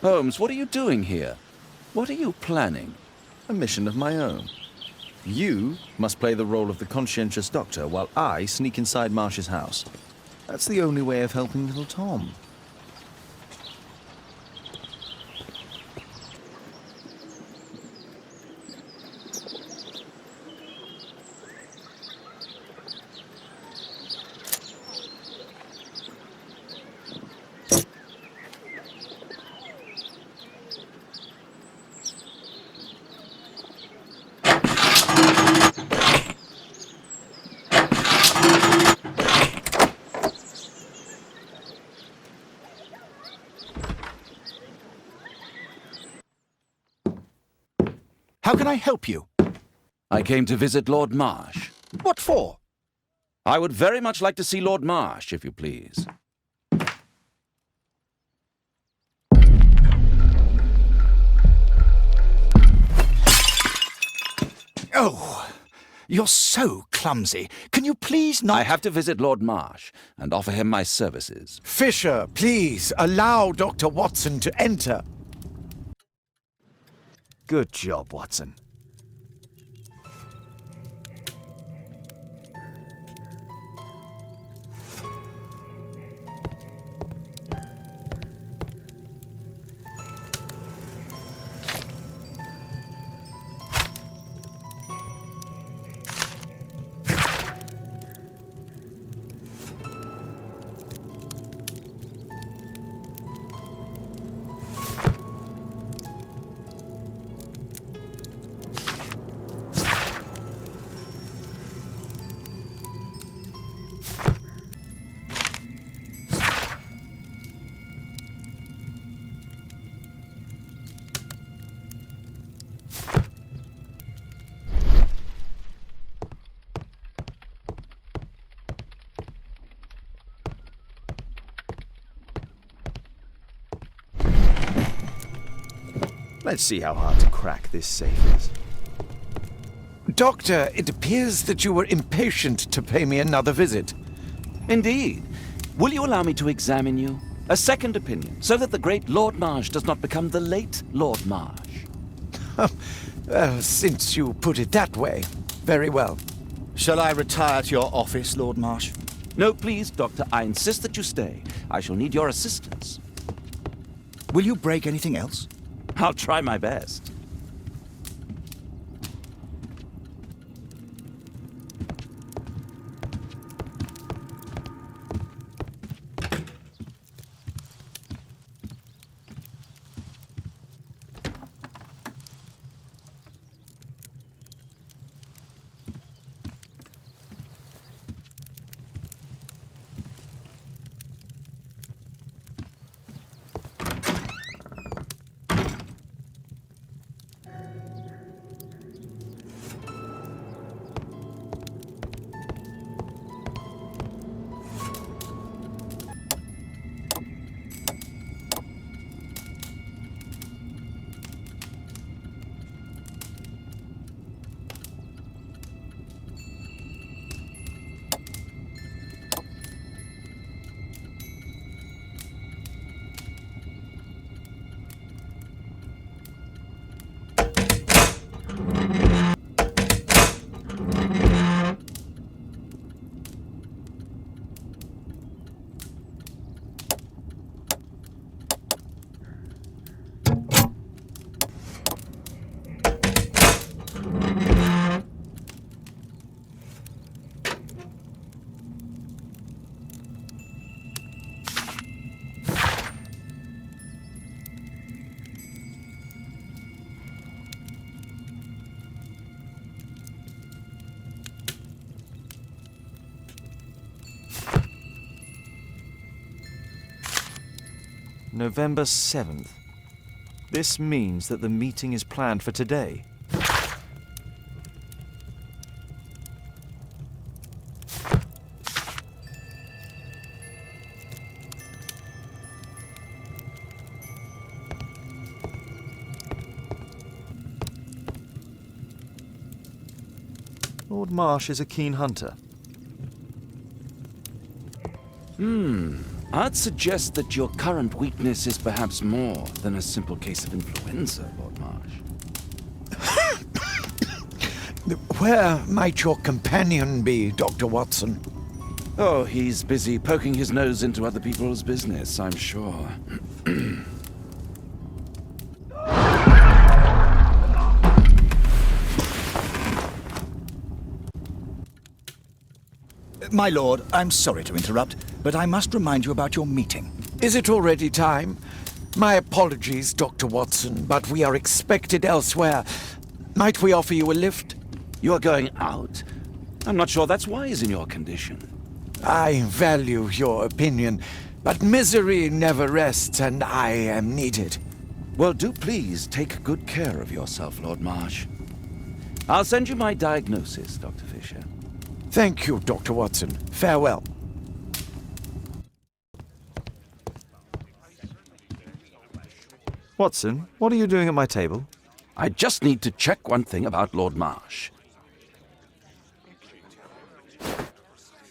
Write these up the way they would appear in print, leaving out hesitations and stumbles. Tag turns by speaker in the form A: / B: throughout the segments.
A: Holmes, what are you doing here? What are you planning?
B: A mission of my own. You must play the role of the conscientious doctor while I sneak inside Marsh's house. That's the only way of helping little Tom.
C: How can I help you?
A: I came to visit Lord Marsh.
C: What for?
A: I would very much like to see Lord Marsh, if you please.
C: Oh, you're so clumsy. Can you please not...
A: I have to visit Lord Marsh and offer him my services.
C: Fisher, please, allow Dr. Watson to enter.
B: Good job, Watson. Let's see how hard to crack this safe is.
C: Doctor, it appears that you were impatient to pay me another visit.
A: Indeed. Will you allow me to examine you? A second opinion, so that the great Lord Marsh does not become the late Lord Marsh.
C: Well, since you put it that way, very well.
D: Shall I retire to your office, Lord Marsh?
A: No, please, Doctor. I insist that you stay. I shall need your assistance.
D: Will you break anything else?
A: I'll try my best.
B: November 7th. This means that the meeting is planned for today. Lord Marsh is a keen hunter.
A: I'd suggest that your current weakness is perhaps more than a simple case of influenza, Lord Marsh.
D: Where might your companion be, Dr. Watson?
A: Oh, he's busy poking his nose into other people's business, I'm sure.
D: My lord, I'm sorry to interrupt, but I must remind you about your meeting.
E: Is it already time? My apologies, Dr. Watson, but we are expected elsewhere. Might we offer you a lift?
A: You're going out? I'm not sure that's wise in your condition.
E: I value your opinion, but misery never rests, and I am needed.
A: Well, do please take good care of yourself, Lord Marsh. I'll send you my diagnosis, Dr. Fisher.
E: Thank you, Dr. Watson. Farewell.
B: Watson, what are you doing at my table?
A: I just need to check one thing about Lord Marsh.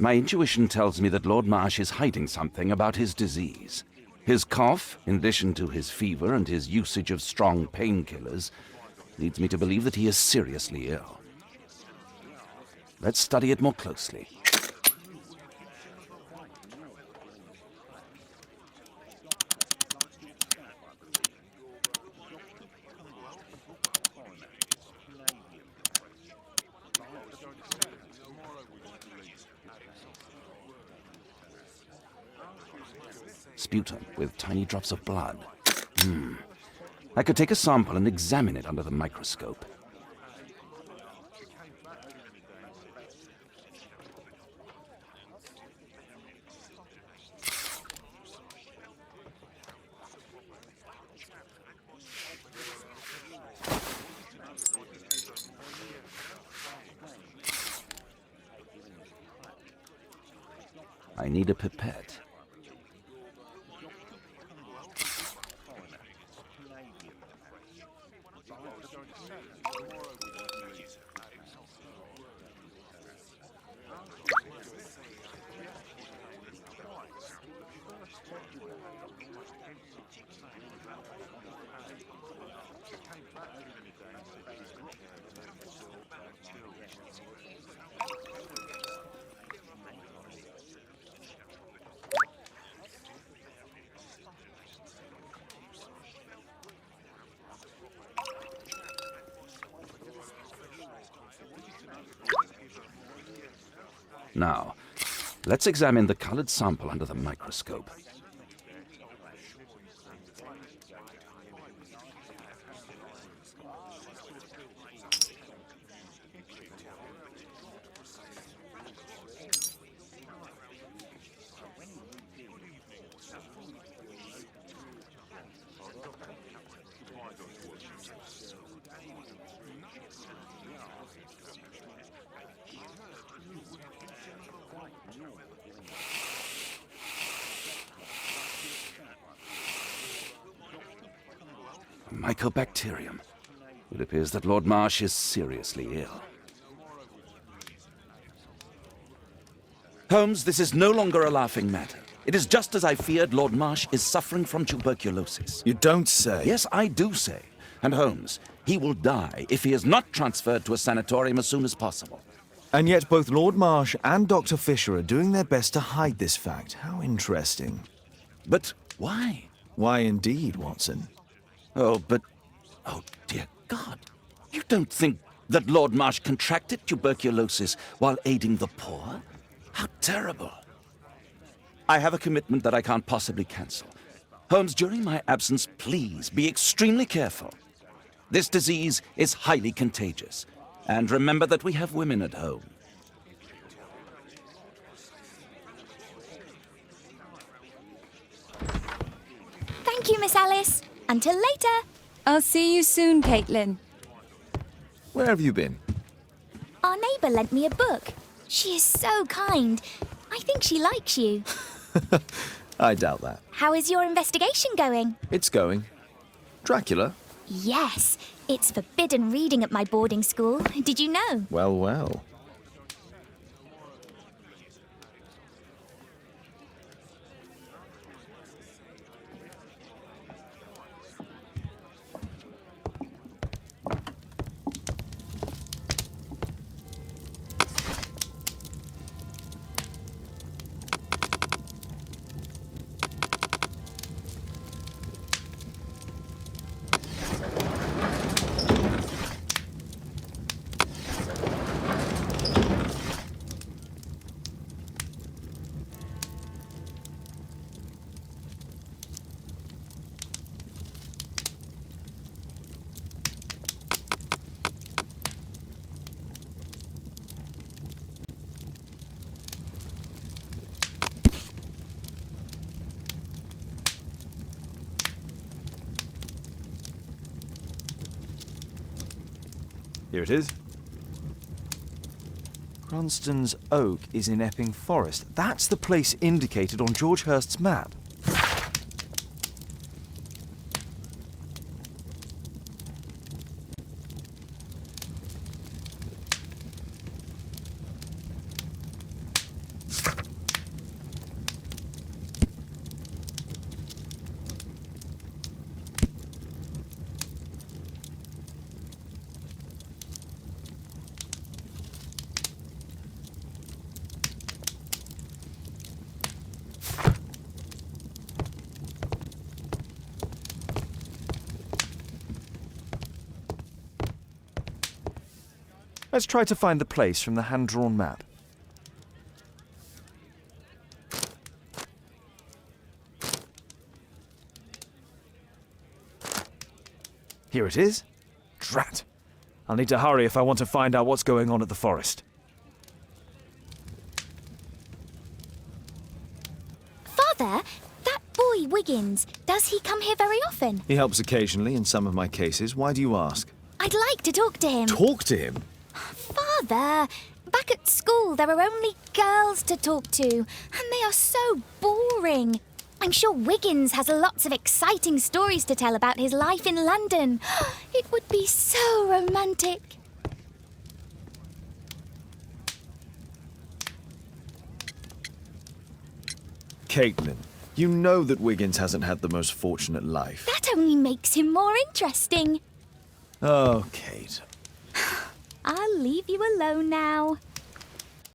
A: My intuition tells me that Lord Marsh is hiding something about his disease. His cough, in addition to his fever and his usage of strong painkillers, leads me to believe that he is seriously ill. Let's study it more closely. Sputum with tiny drops of blood. I could take a sample and examine it under the microscope. I need a pipette. Now, let's examine the colored sample under the microscope. Mycobacterium. It appears that Lord Marsh is seriously ill. Holmes, this is no longer a laughing matter. It is just as I feared. Lord Marsh is suffering from tuberculosis.
B: You don't say.
A: Yes, I do say. And Holmes, he will die if he is not transferred to a sanatorium as soon as possible.
B: And yet both Lord Marsh and Dr. Fisher are doing their best to hide this fact. How interesting.
A: But why?
B: Why indeed, Watson?
A: Oh, dear God. You don't think that Lord Marsh contracted tuberculosis while aiding the poor? How terrible. I have a commitment that I can't possibly cancel. Holmes, during my absence, please be extremely careful. This disease is highly contagious. And remember that we have women at home.
F: Thank you, Miss Alice. Until later.
G: I'll see you soon, Caitlin.
B: Where have you been?
F: Our neighbour lent me a book. She is so kind. I think she likes you.
B: I doubt that.
F: How is your investigation going?
B: It's going. Dracula?
F: Yes, it's forbidden reading at my boarding school. Did you know?
B: Well, well. Here it is. Cranston's Oak is in Epping Forest. That's the place indicated on George Hurst's map. Let's try to find the place from the hand-drawn map. Here it is. Drat. I'll need to hurry if I want to find out what's going on at the forest.
F: Father, that boy Wiggins, does he come here very often?
B: He helps occasionally in some of my cases. Why do you ask?
F: I'd like to talk to him.
B: Talk to him?
F: Father, back at school there are only girls to talk to, and they are so boring. I'm sure Wiggins has lots of exciting stories to tell about his life in London. It would be so romantic.
B: Caitlin, you know that Wiggins hasn't had the most fortunate life.
F: That only makes him more interesting.
B: Oh, Kate.
F: I'll leave you alone now.